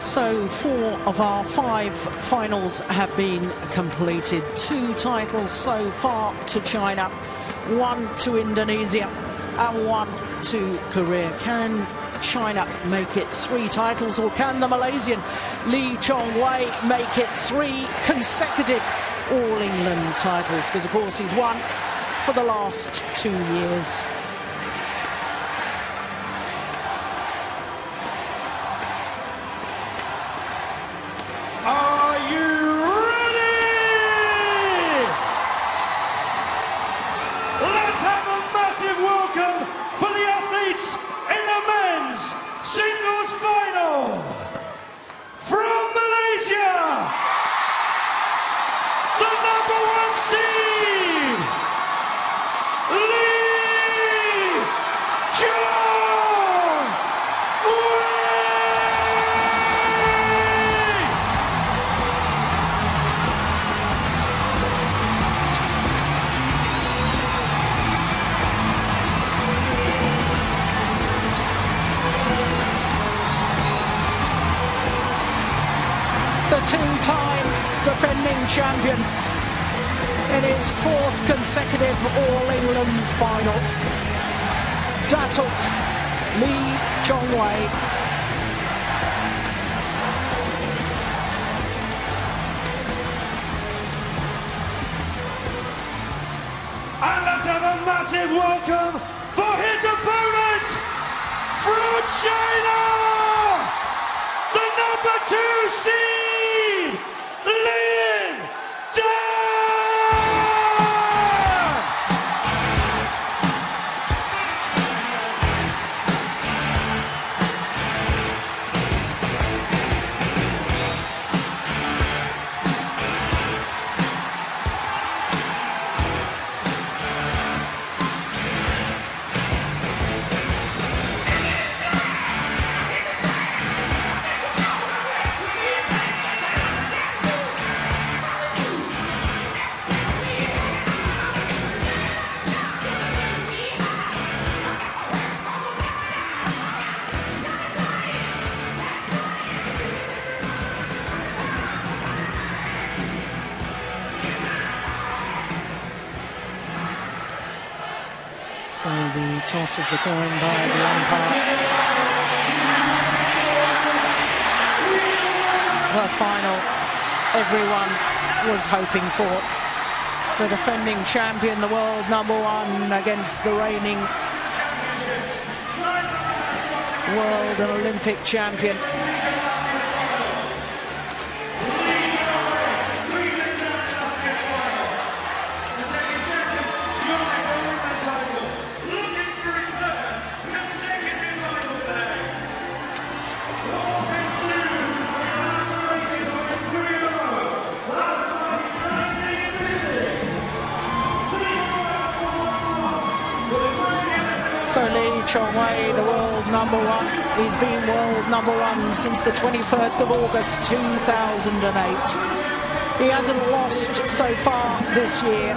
So 4 of our 5 finals have been completed. 2 titles so far to China, 1 to Indonesia and 1 to Korea. Can China make it 3 titles, or can the Malaysian Chong Wei make it 3 consecutive All England titles? Because of course he's won for the last 2 years. Are you ready? Let's have a massive welcome for the athletes in the men's singles final. From Malaysia, the #1 seed, Lin Chong Wei. The 2-time defending champion in his 4th consecutive All England final, Datuk Lin Chong Wei. And let's have a massive welcome for his opponent from China, the #2 seed, Lin Dan! So the toss of the coin by the umpire. The final everyone was hoping for. The defending champion, the world #1, against the reigning world and Olympic champion. So Lin Chong Wei, the world #1, he's been world #1 since the 21st of August 2008. He hasn't lost so far this year.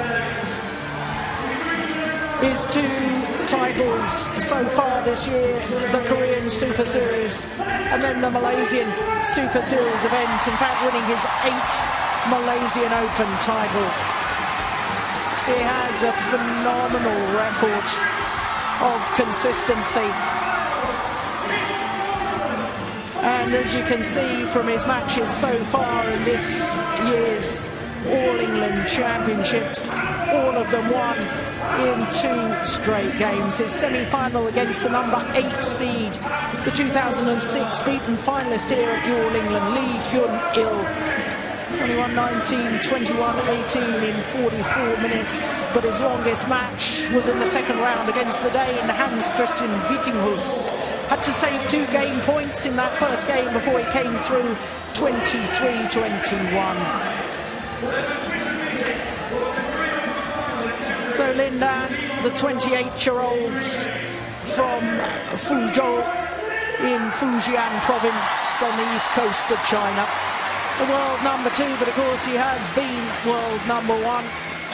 His 2 titles so far this year, the Korean Super Series and then the Malaysian Super Series event, in fact winning his 8th Malaysian Open title. He has a phenomenal record of consistency, and as you can see from his matches so far in this year's All England Championships, all of them won in 2 straight games. His semi-final against the #8 seed, the 2006 beaten finalist here at the All England, Lee Hyun-il, 21-19, 21-18 in 44 minutes, but his longest match was in the 2nd round against the Dane Hans Christian Vittinghus. Had to save 2 game points in that first game before he came through 23-21. So Lin Dan, the 28-year-olds from Fuzhou in Fujian province on the east coast of China. The world #2, but of course he has been world #1.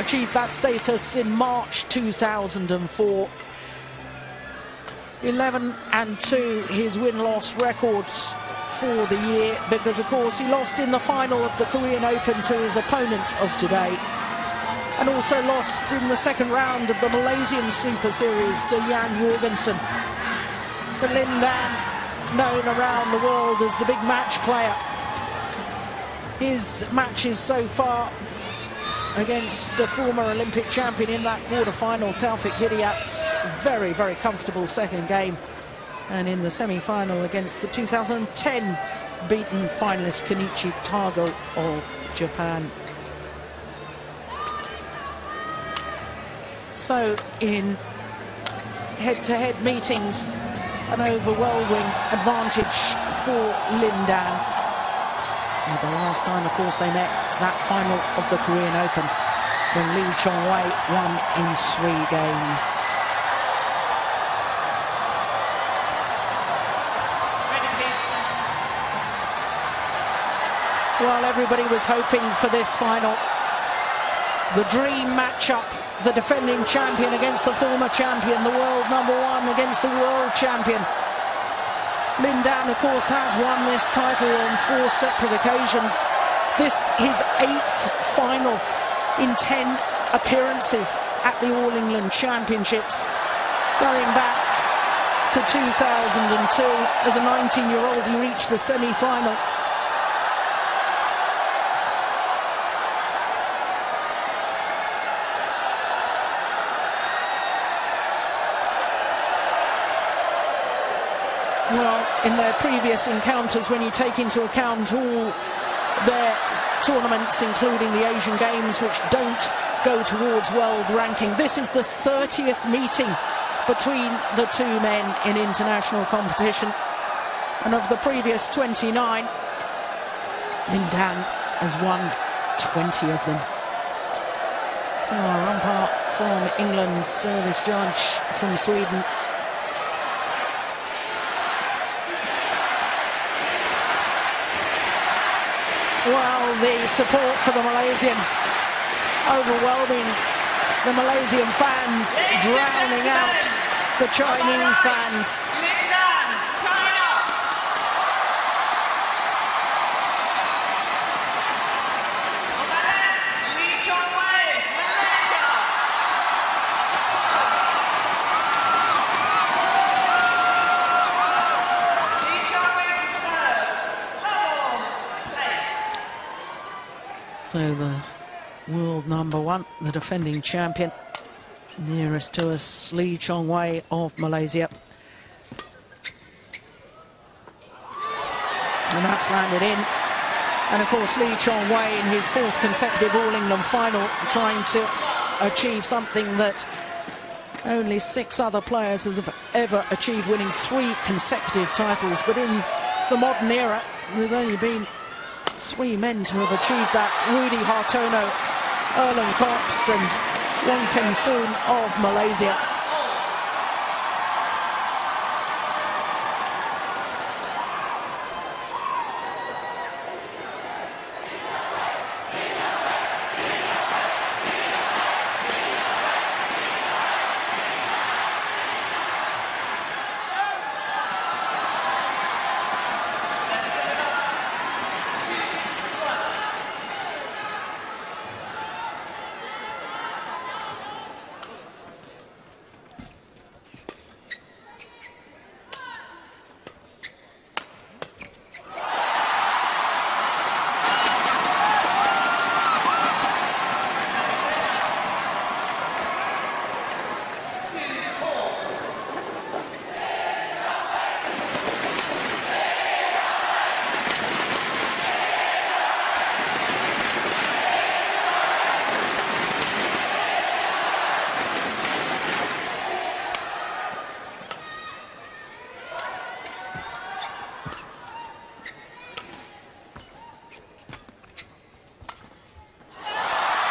Achieved that status in March 2004. 11-2 his win-loss records for the year, because of course he lost in the final of the Korean Open to his opponent of today, and also lost in the second round of the Malaysian Super Series to Jan Jorgensen. But Lin Dan, known around the world as the big match player, his matches so far against a former Olympic champion in that quarter-final, Taufik Hidayat's very, very comfortable second game, and in the semi-final against the 2010 beaten finalist Kenichi Tago of Japan. So in head-to-head meetings, an overwhelming advantage for Lin Dan. And the last time, of course, they met, that final of the Korean Open, when Chong Wei won in 3 games. Well, everybody was hoping for this final. The dream matchup, the defending champion against the former champion, the world #1 against the world champion. Lin Dan, of course, has won this title on 4 separate occasions. This his 8th final in 10 appearances at the All England Championships, going back to 2002. As a 19-year-old, he reached the semi-final. Well, in their previous encounters, when you take into account all their tournaments, including the Asian Games, which don't go towards world ranking, this is the 30th meeting between the two men in international competition. And of the previous 29, Lin Dan has won 20 of them. So our umpire from England, service judge from Sweden. Well, the support for the Malaysian overwhelming the Malaysian fans, drowning out the Chinese fans. Lin Dan, China. On the left, Chong Wei, Malaysia. Chong Wei to serve. Level play. So the world #1, the defending champion, nearest to us, Chong Wei of Malaysia. And that's landed in. And of course, Chong Wei in his 4th consecutive All England final, trying to achieve something that only 6 other players have ever achieved, winning 3 consecutive titles. But in the modern era, there's only been 3 men to have achieved that: Rudy Hartono, Erlen Kops and Wong Ken Soon of Malaysia.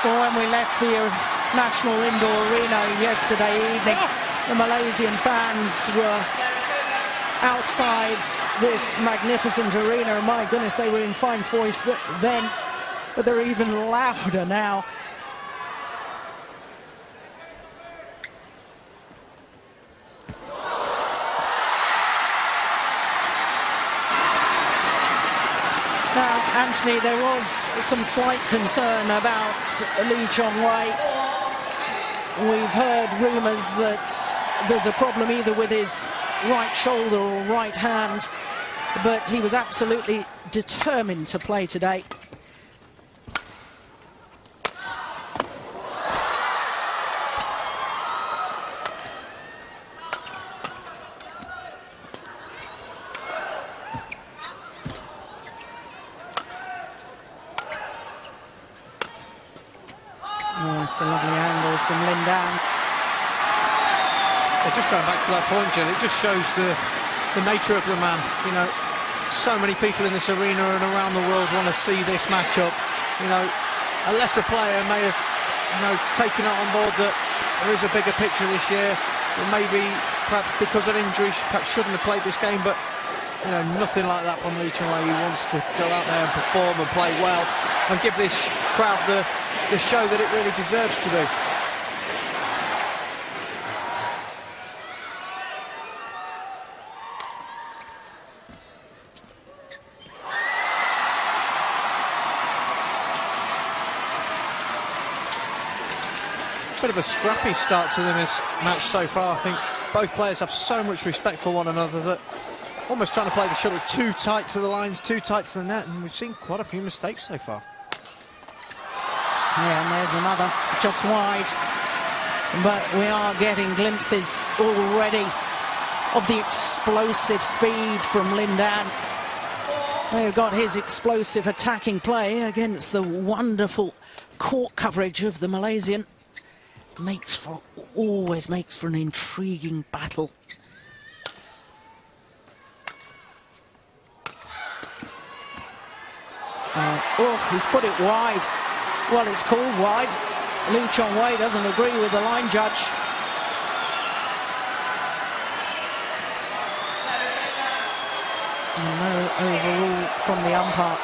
Well, when we left the National Indoor Arena yesterday evening, the Malaysian fans were outside this magnificent arena, and my goodness, they were in fine voice then, but they're even louder now. Anthony, there was some slight concern about Lee Chong Wei. We've heard rumours that there's a problem either with his right shoulder or right hand, but he was absolutely determined to play today. Oh, it's a lovely angle from Lin Dan. Well, just going back to that point, Jill, it just shows the nature of the man. You know, so many people in this arena and around the world want to see this matchup. You know, a lesser player may have, taken it on board that there is a bigger picture this year. That maybe, perhaps because of injury, perhaps shouldn't have played this game, but nothing like that from Lee Chong Wei. He wants to go out there and perform and play well and give this crowd the show that it really deserves to be. Bit of a scrappy start to this match so far. I think both players have so much respect for one another that almost trying to play the shuttle too tight to the lines, too tight to the net, and we've seen quite a few mistakes so far. Yeah, and there's another just wide, but we are getting glimpses already of the explosive speed from Lin Dan. They've got his explosive attacking play against the wonderful court coverage of the Malaysian. Always makes for an intriguing battle. Oh, he's put it wide. Well, it's called wide. Lee Chong Wei doesn't agree with the line judge. No overrule from the umpire.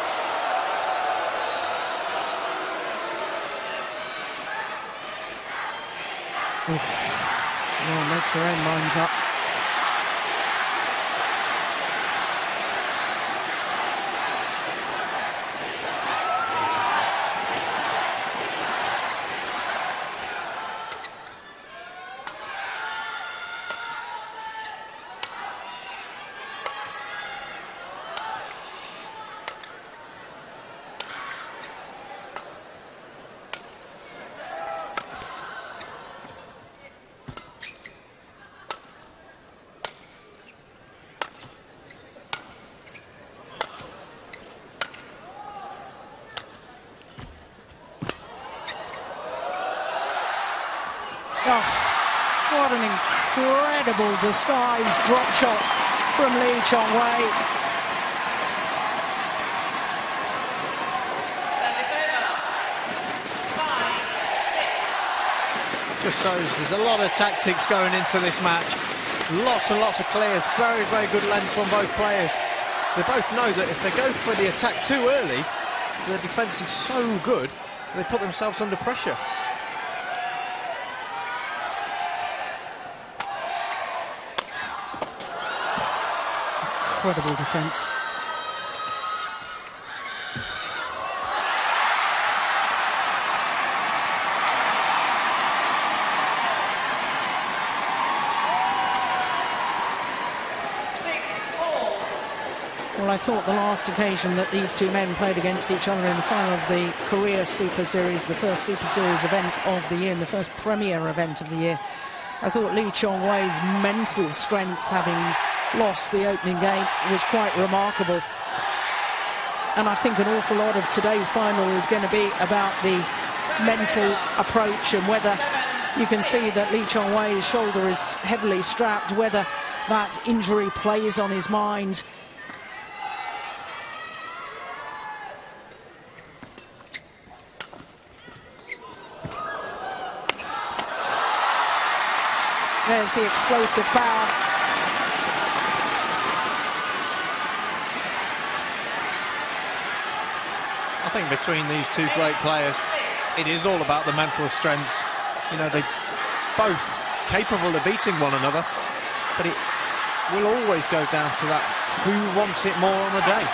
Well, make your own minds up. Oh, what an incredible disguised drop shot from Lee Chong Wei. Service over. 5-6. Just shows there's a lot of tactics going into this match. Lots and lots of clears. Very, very good length from both players. They both know that if they go for the attack too early, the defence is so good, they put themselves under pressure. Incredible defence. Well, I thought the last occasion that these two men played against each other in the final of the Korea Super Series, the first Super Series event of the year, and the first premier event of the year, I thought Lee Chong Wei's mental strength, having lost the opening game, was quite remarkable. And I think an awful lot of today's final is going to be about the mental approach, and whether you can see that Lee Chong Wei's shoulder is heavily strapped, whether that injury plays on his mind. There's the explosive power. I think between these two great players, it is all about the mental strengths. You know, they're both capable of beating one another, but it will always go down to that who wants it more on the day.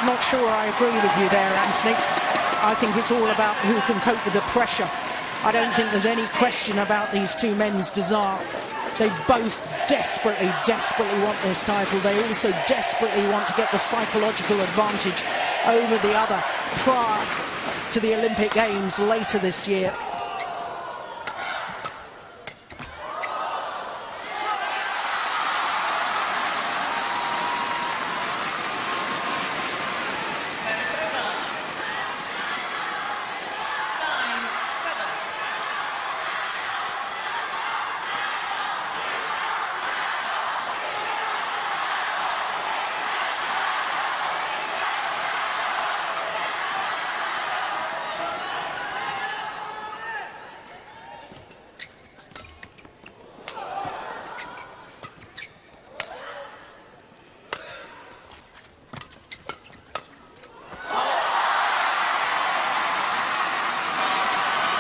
not sure I agree with you there, Anthony. I think it's all about who can cope with the pressure. I don't think there's any question about these two men's desire. They both desperately want this title. They also desperately want to get the psychological advantage over the other prior to the Olympic Games later this year.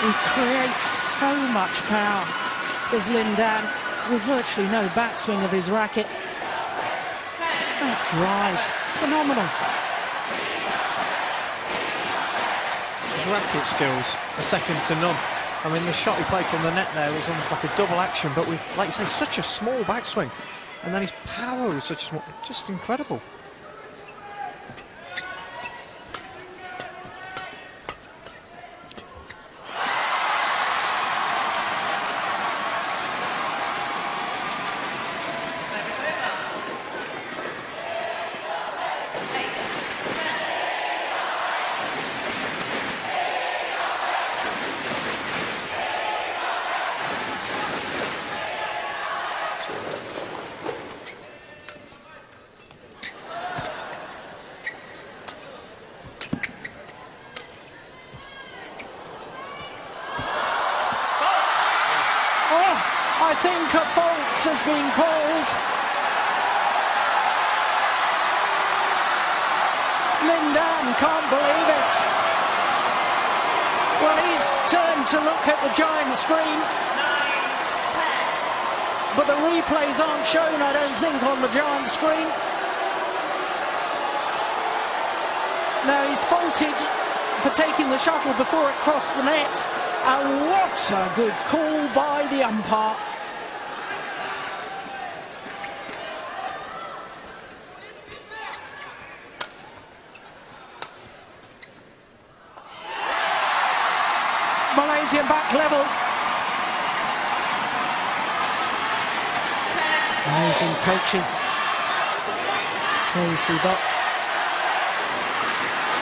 He creates so much power, does Lin Dan, with virtually no backswing of his racket. That drive, phenomenal. His racket skills are second to none. I mean, the shot he played from the net there was almost like a double action, but with, like you say, such a small backswing. And then his power was such a small, just incredible. I think a fault has been called. Lin Dan can't believe it. Well, he's turned to look at the giant screen. But the replays aren't shown, I don't think, on the giant screen. No, he's faulted for taking the shuttle before it crossed the net. And what a good call by the umpire. Malaysian back level. Amazing coaches. Taisi Bok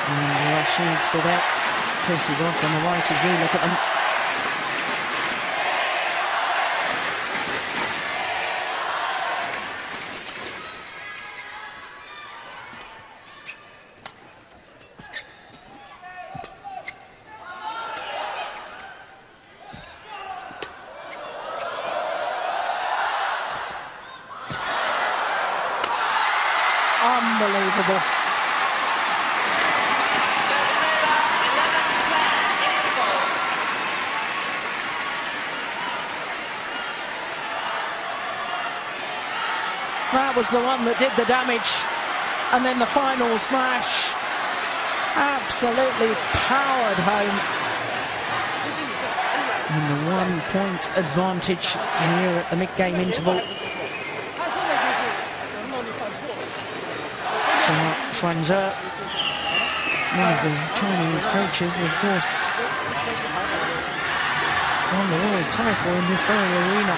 and Rashid Sadek. Taisi Bok on the right as we look at them. Unbelievable. That was the one that did the damage. And then the final smash absolutely powered home. And the 1 point advantage here at the mid-game interval. Xuanzhe, one of the Chinese coaches, of course, won the world title in this very arena.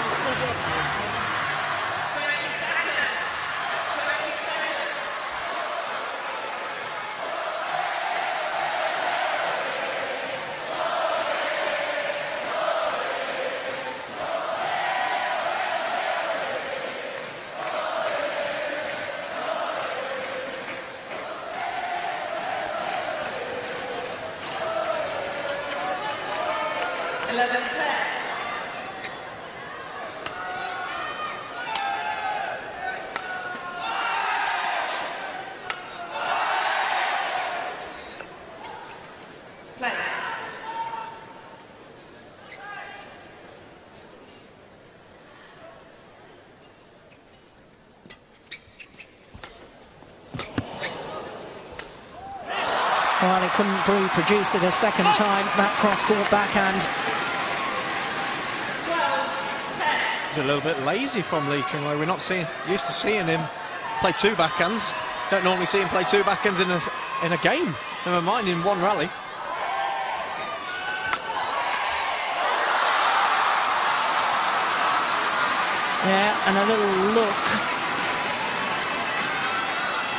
Well, he couldn't reproduce it a second time, that cross-court backhand. 12-10. He's a little bit lazy from Lee Chong Wei. We're not used to seeing him play two backhands. Don't normally see him play two backhands in a game, never mind in one rally. Yeah, and a little look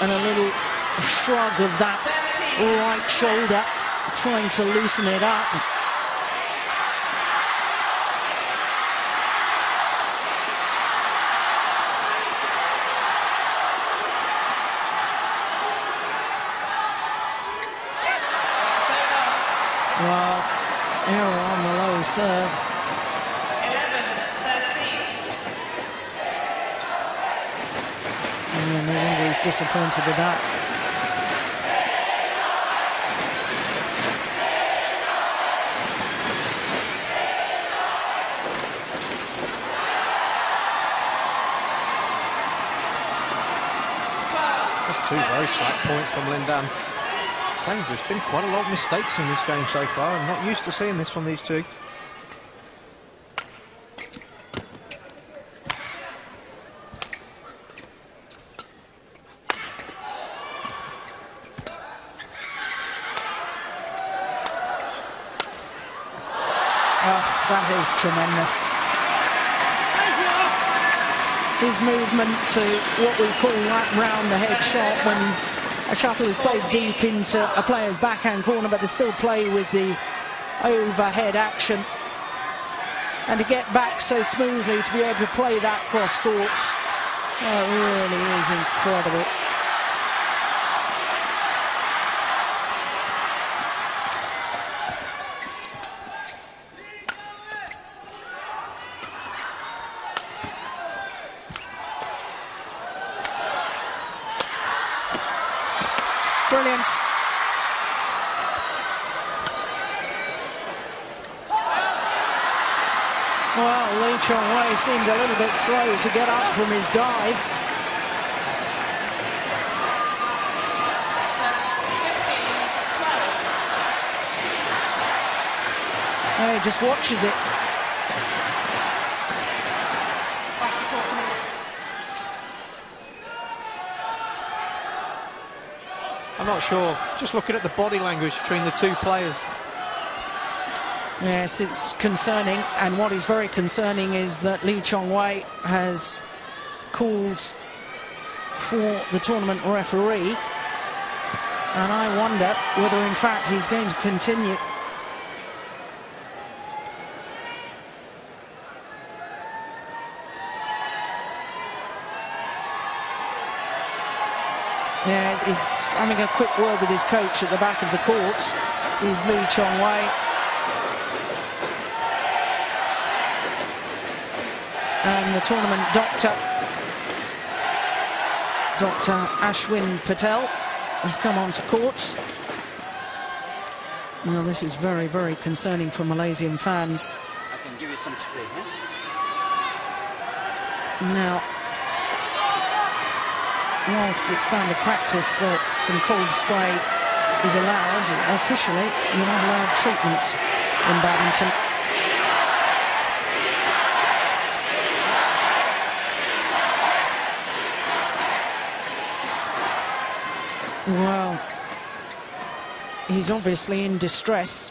and a little shrug of that right shoulder, trying to loosen it up. Well, error on the low serve. 11-13. And no wonder he's disappointed with that. That's two very slack points from Lin Dan. There's been quite a lot of mistakes in this game so far. I'm not used to seeing this from these two. That is tremendous. His movement to what we call that round the head shot, when a shuttle is played deep into a player's backhand corner, but they still play with the overhead action. And to get back so smoothly, to be able to play that cross court, it really is incredible. Brilliant. Well, Lee Chong Wei seemed a little bit slow to get up from his dive. So 15-12. He just watches it. I'm not sure. Just looking at the body language between the two players. Yes, it's concerning, and what is very concerning is that Lee Chong Wei has called for the tournament referee, and I wonder whether in fact he's going to continue. Yeah, he's having a quick word with his coach at the back of the court. Is Lee Chong Wei. And the tournament doctor, Dr. Ashwin Patel, has come onto court. Well, this is very, very concerning for Malaysian fans. I can give you some spray, huh? Now, whilst it's standard practice that some cold spray is allowed, officially you're not allowed treatment in badminton. Well, he's obviously in distress.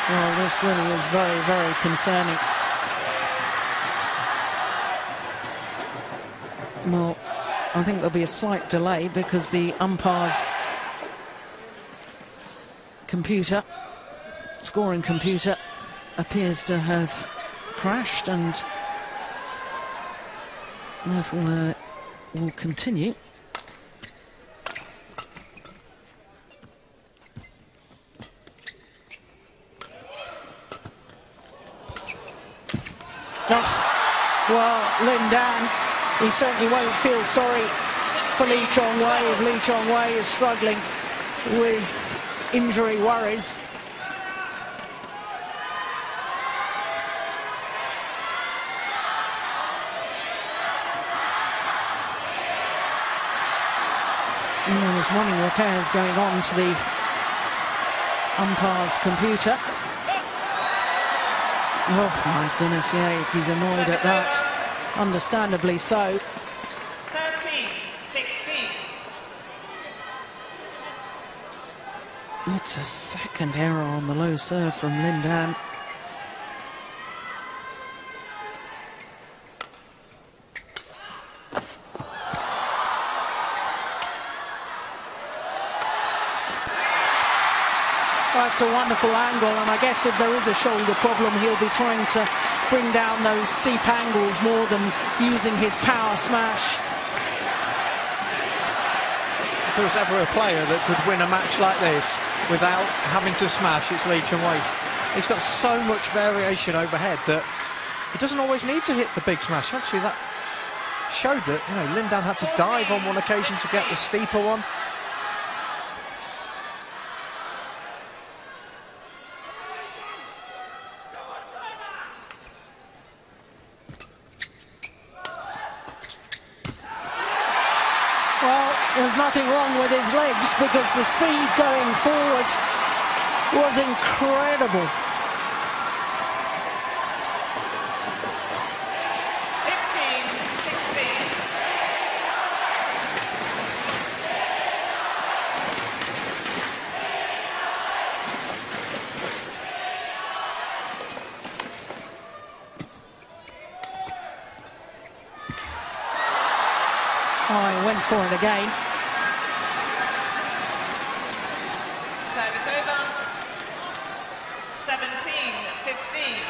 Well, this really is very, very concerning. Well, I think there'll be a slight delay because the umpire's computer, scoring computer, appears to have crashed, and therefore will continue. Oh, well, Lin Dan, he certainly won't feel sorry for Lee Chong Wei if Lee Chong Wei is struggling with injury worries. There's running repairs going on to the umpire's computer. Oh my goodness, yeah, he's annoyed at that. Understandably so. 13-16. It's a second error on the low serve from Lin Dan. That's a wonderful angle, and I guess if there is a shoulder problem, he'll be trying to bring down those steep angles more than using his power smash. If there was ever a player that could win a match like this without having to smash, it's Lee Chong Wei. He's got so much variation overhead that he doesn't always need to hit the big smash. Obviously, that showed that, you know, Lin Dan had to dive on one occasion to get the steeper one. Well, there's nothing wrong with his legs because the speed going forward was incredible. 15-16. Oh, he went for it again. Service over. 17-15.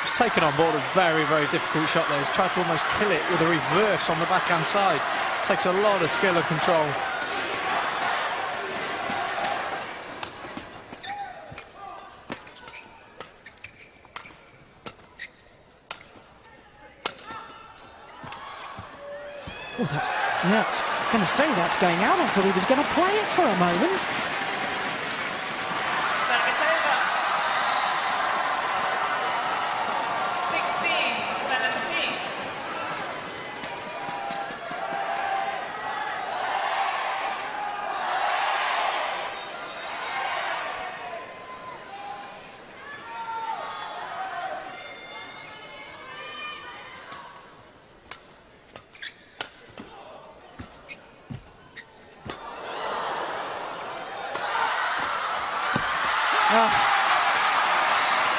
He's taken on board a very, very difficult shot there. He's tried to almost kill it with a reverse on the backhand side. Takes a lot of skill and control. Oh, that's, yeah, I was going to say that's going out. I thought he was going to play it for a moment. Service over. 16-17.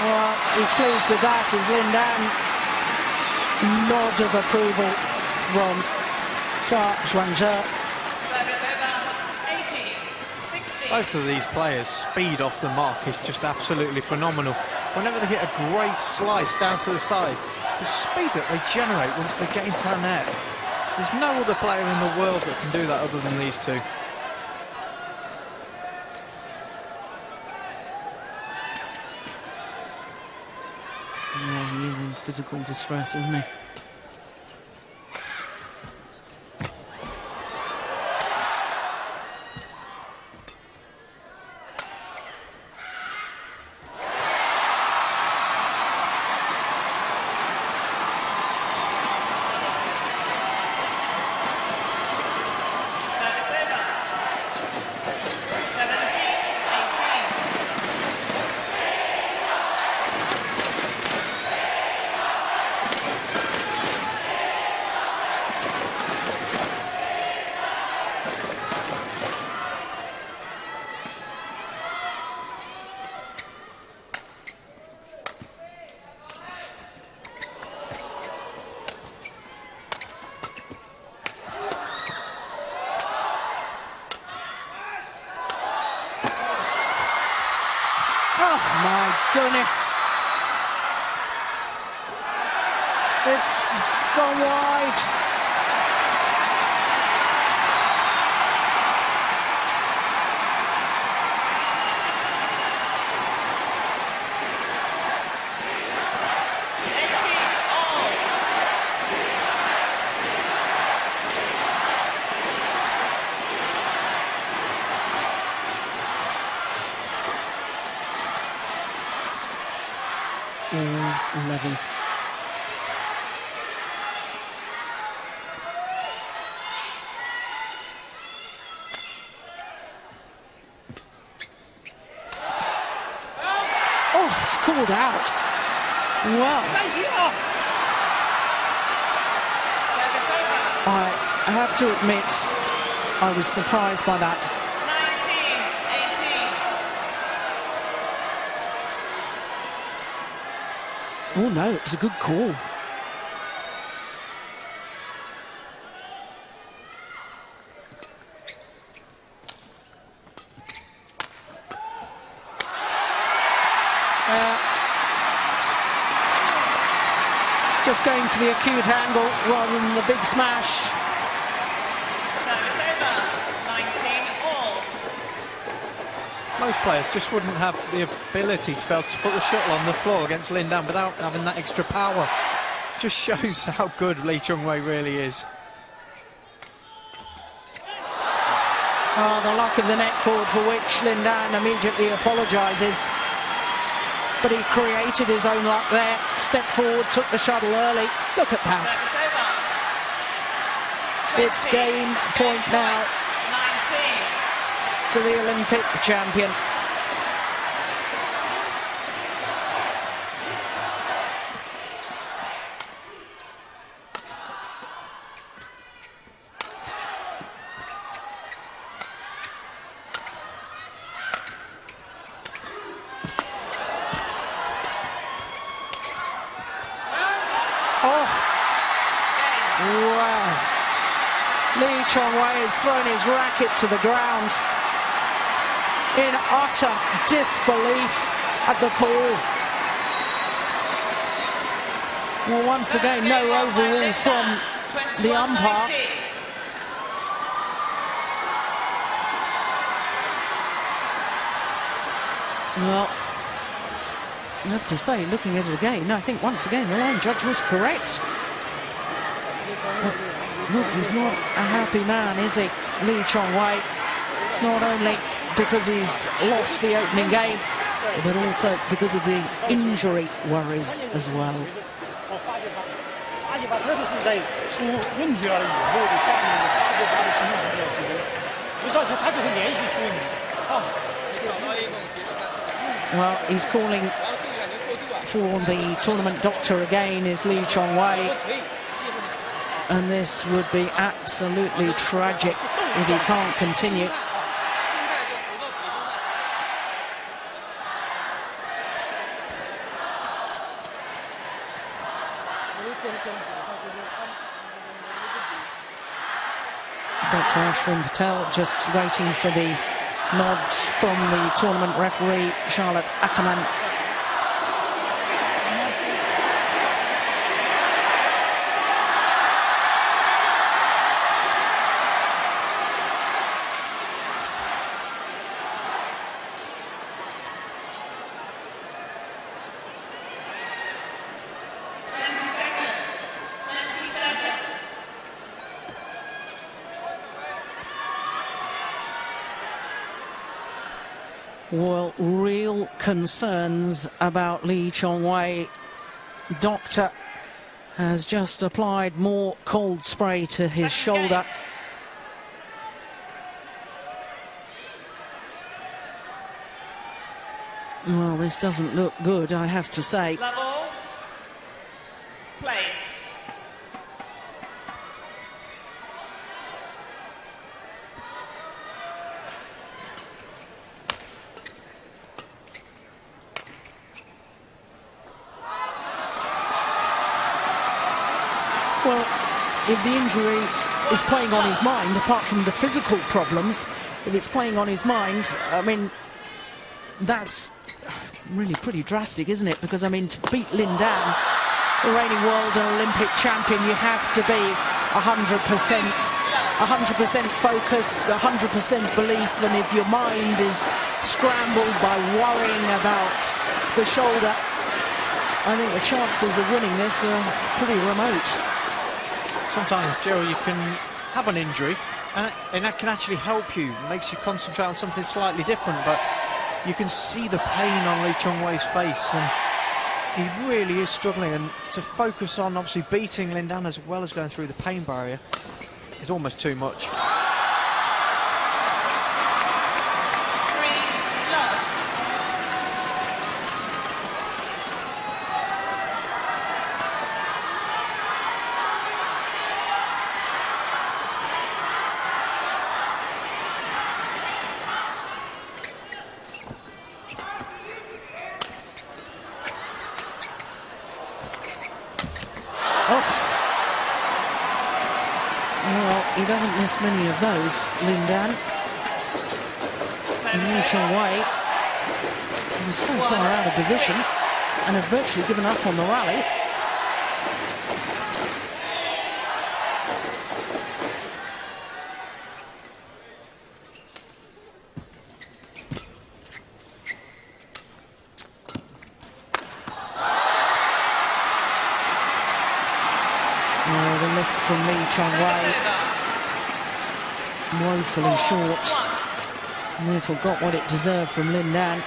Well, he's pleased with that as Lin Dan. Nod of approval from Zhuangzhe. Service over. 18-16. Both of these players' speed off the mark is just absolutely phenomenal. Whenever they hit a great slice down to the side, the speed that they generate once they get into that net, there's no other player in the world that can do that other than these two. Yeah, he is in physical distress, isn't he? Service over. 17-18. Oh my goodness. It's gone wide. all level. Oh, it's called out. Well, I have to admit, I was surprised by that. 19-18. Oh no, it was a good call. Just going for the acute angle rather than the big smash. Service over. 19-all. Most players just wouldn't have the ability to be able to put the shuttle on the floor against Lin Dan without having that extra power. Just shows how good Chong Wei really is. Oh, the luck of the net cord, for which Lin Dan immediately apologises. But he created his own luck there. Stepped forward, took the shuttle early. Look at that. Service over. 20, It's game point now 19. to the Olympic champion. Chong Wei has thrown his racket to the ground in utter disbelief at the call. Well, once again, no overrule from the umpire. Well, I have to say, looking at it again, I think once again the line judge was correct. Look, he's not a happy man, is he, Chong Wei? Not only because he's lost the opening game, but also because of the injury worries as well. Well, he's calling for the tournament doctor again, is Chong Wei. And this would be absolutely tragic if he can't continue. Dr. Ashwin Patel just waiting for the nod from the tournament referee, Charlotte Ackerman. Well, real concerns about Chong Wei. Doctor has just applied more cold spray to his shoulder. Well, this doesn't look good, I have to say. Level. Play. Well, if the injury is playing on his mind, apart from the physical problems, if it's playing on his mind, I mean, that's really pretty drastic, isn't it? Because, I mean, to beat Lin Dan, the reigning world and Olympic champion, you have to be 100% focused, 100% belief, and if your mind is scrambled by worrying about the shoulder, I think the chances of winning this are pretty remote. Sometimes, Gerald, you can have an injury and that can actually help you, makes you concentrate on something slightly different, but you can see the pain on Chong Wei's face, and He really is struggling, and to focus on obviously beating Lin Dan as well as going through the pain barrier is almost too much. 3 love. Well, he doesn't miss many of those, Lin Dan. And Chong Wei was so far out of position and had virtually given up on the rally. Oh, the lift from Chong Wei, woefully short. And therefore got what it deserved from Lin Dan.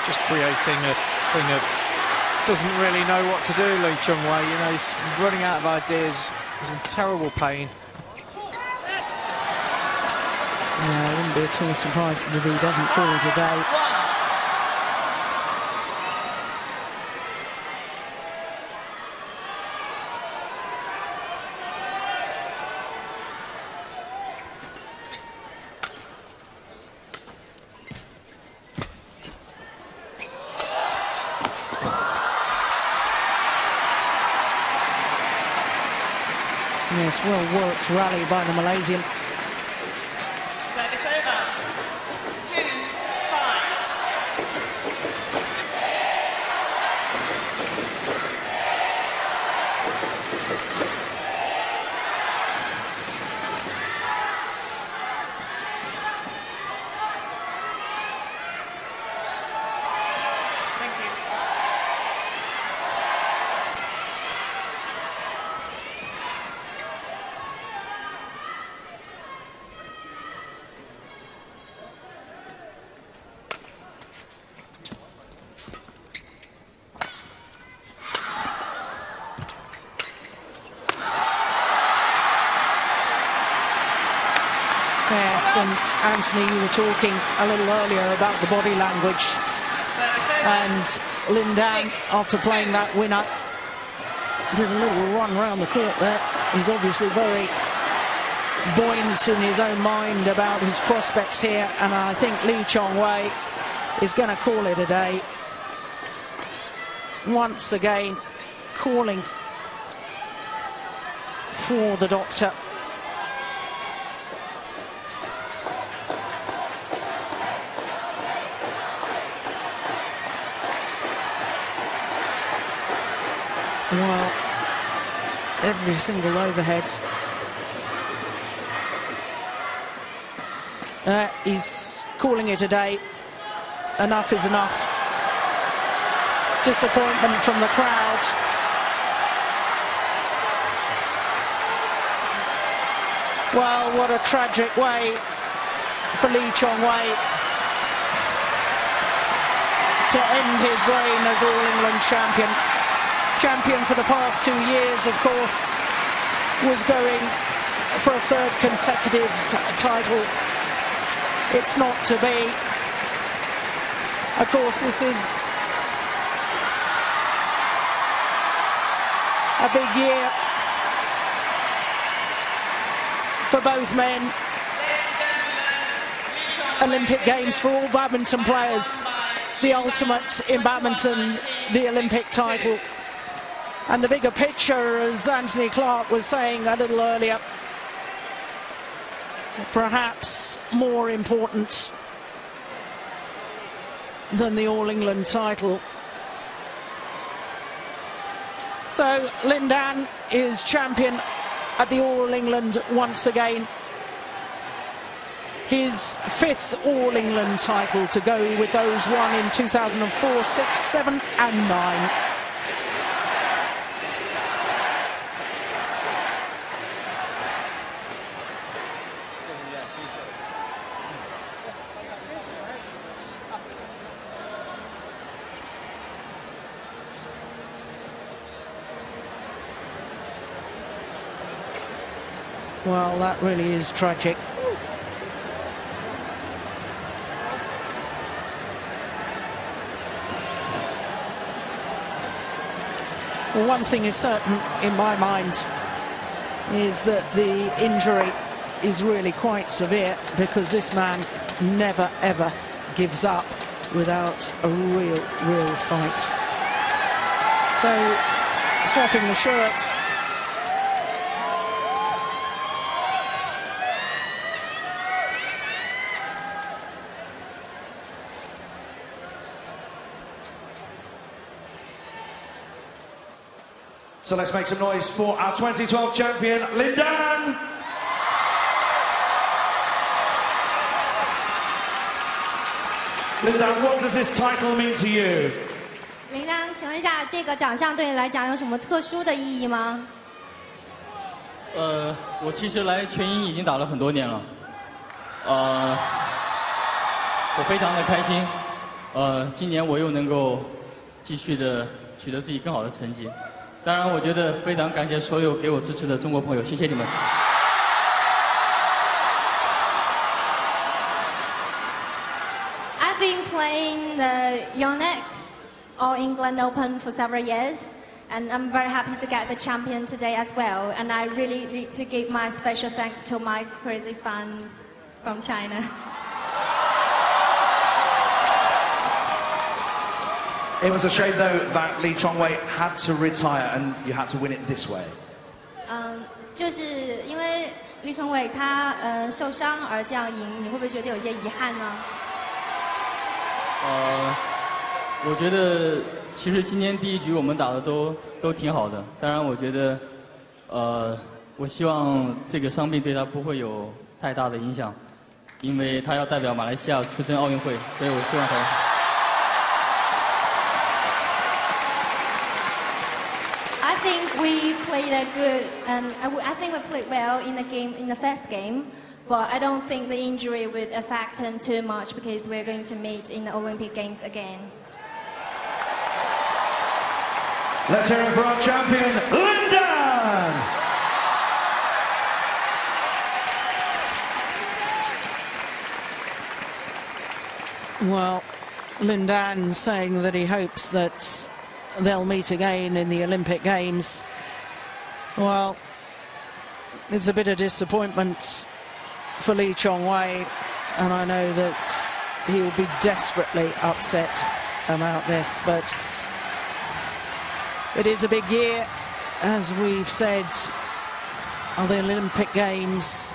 Just creating a thing of doesn't really know what to do, Chong Wei. You know, he's running out of ideas. He's in terrible pain. I wouldn't be at all surprised if he doesn't call it a day. Yes, well-worked rally by the Malaysian. Service over. 2-5. Thank you. Yes, and Anthony, you were talking a little earlier about the body language. Service over. And Lin Dan, after playing that winner, did a little run around the court there. He's obviously very buoyant in his own mind about his prospects here, and I think Chong Wei is going to call it a day. Once again, calling for the doctor. Well, every single overhead. He's calling it a day. Enough is enough. Disappointment from the crowd. Well, what a tragic way for Chong Wei to end his reign as All-England champion. Champion for the past 2 years, of course, was going for a third consecutive title. It's not to be. Of course, this is a big year for both men. Olympic Games for all badminton players. The ultimate in badminton, the Olympic title. And the bigger picture, as Anthony Clark was saying a little earlier, perhaps more important than the All-England title. So Lin Dan is champion at the All-England once again. His 5th All-England title to go with those won in 2004, 6, 7 and 9. Well, that really is tragic. Well, one thing is certain in my mind is that the injury is really quite severe, because this man never ever gives up without a real fight. So, swapping the shirts. So let's make some noise for our 2012 champion, Lin Dan. Lin Dan, what does this title mean to you? 林丹，请问一下，这个奖项对你来讲有什么特殊的意义吗？我其实来全英已经打了很多年了，我非常的开心，今年我又能够继续的取得自己更好的成绩。当然，我觉得非常感谢所有给我支持的中国朋友，谢谢你们。I've been playing the Yonex All England Open for several years, and I'm very happy to get the champion today as well. And I really need to give my special thanks to my crazy fans from China. It was a shame, though, that Chong Wei had to retire and you had to win it this way. 就是因为李崇伟他受伤而这样赢，你会不会觉得有些遗憾呢？我觉得其实今天第一局我们打的都挺好的。当然，我觉得我希望这个伤病对他不会有太大的影响，因为他要代表马来西亚出征奥运会，所以我希望他。I think we played a good, and I think we played well in the game, in the first game. But I don't think the injury would affect him too much because we're going to meet in the Olympic Games again. Let's hear it for our champion, Lin Dan! Well, Lin Dan saying that he hopes that they'll meet again in the Olympic Games. Well, it's a bit of disappointment for Chong Wei, and I know that he'll be desperately upset about this, but it is a big year, as we've said, of the Olympic Games.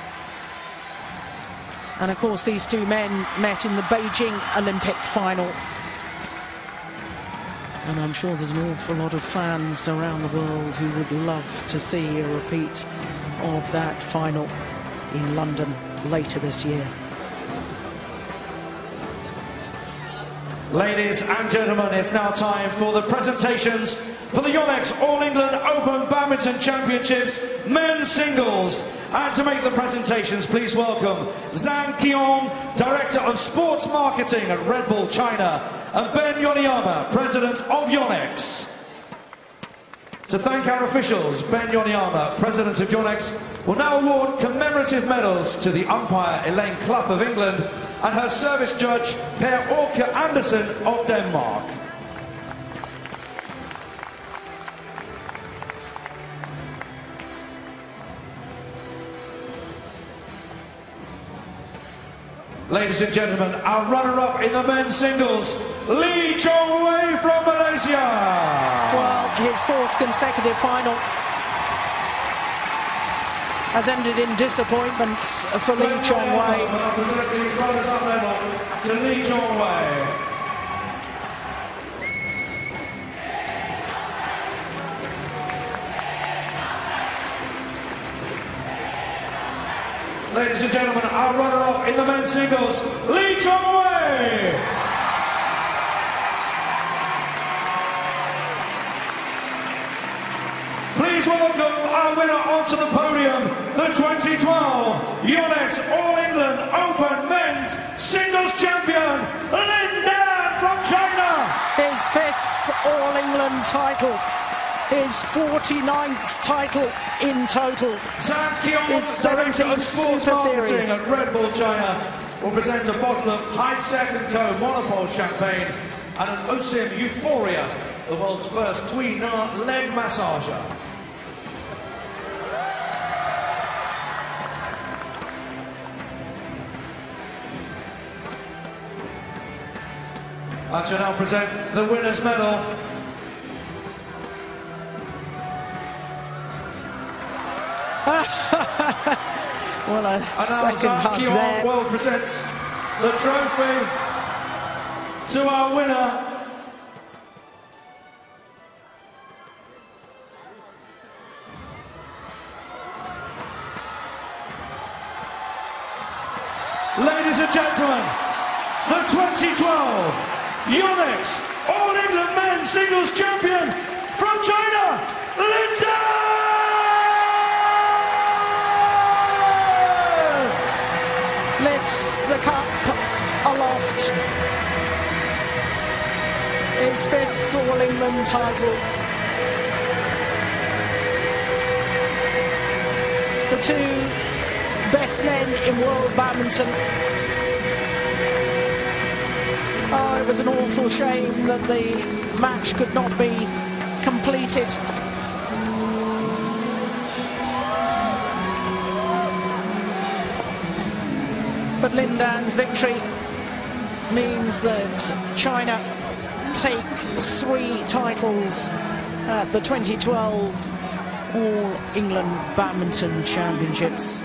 And of course these two men met in the Beijing Olympic final. And I'm sure there's an awful lot of fans around the world who would love to see a repeat of that final in London later this year. Ladies and gentlemen, it's now time for the presentations for the Yonex All England Open Badminton Championships men's singles. And to make the presentations, please welcome Zhang Qiong, Director of Sports Marketing at Red Bull China, and Ben Yoniyama, President of Yonex. To thank our officials, Ben Yoniyama, President of Yonex, will now award commemorative medals to the umpire Elaine Clough of England and her service judge Per Orke Andersen of Denmark. Ladies and gentlemen, our runner-up in the men's singles, Chong Wei from Malaysia. Well, his fourth consecutive final has ended in disappointment for Chong Wei. Presenting runners-up medal to Chong Wei. Ladies and gentlemen, our runner-up in the men's singles, Chong Wei. Please welcome our winner onto the podium, the 2012 Yonex All England Open Men's Singles Champion, Lin Dan from China. His fifth All England title. his 49th title in total. His 17th Super Series. At Red Bull China will present a bottle of Heidsieck & Co. Monopole champagne and an Osim Euphoria, the world's first tweener leg massager. I shall now present the winner's medal. Well, a second hug there. Well presents the trophy to our winner. Ladies and gentlemen, the 2012 Yonex All England Men's Singles Champion from China, Lin Dan! Lifts the cup aloft. His 5th All England title. The 2 best men in world badminton. Oh, it was an awful shame that the match could not be completed. But Lin Dan's victory means that China take 3 titles at the 2012 All England Badminton Championships.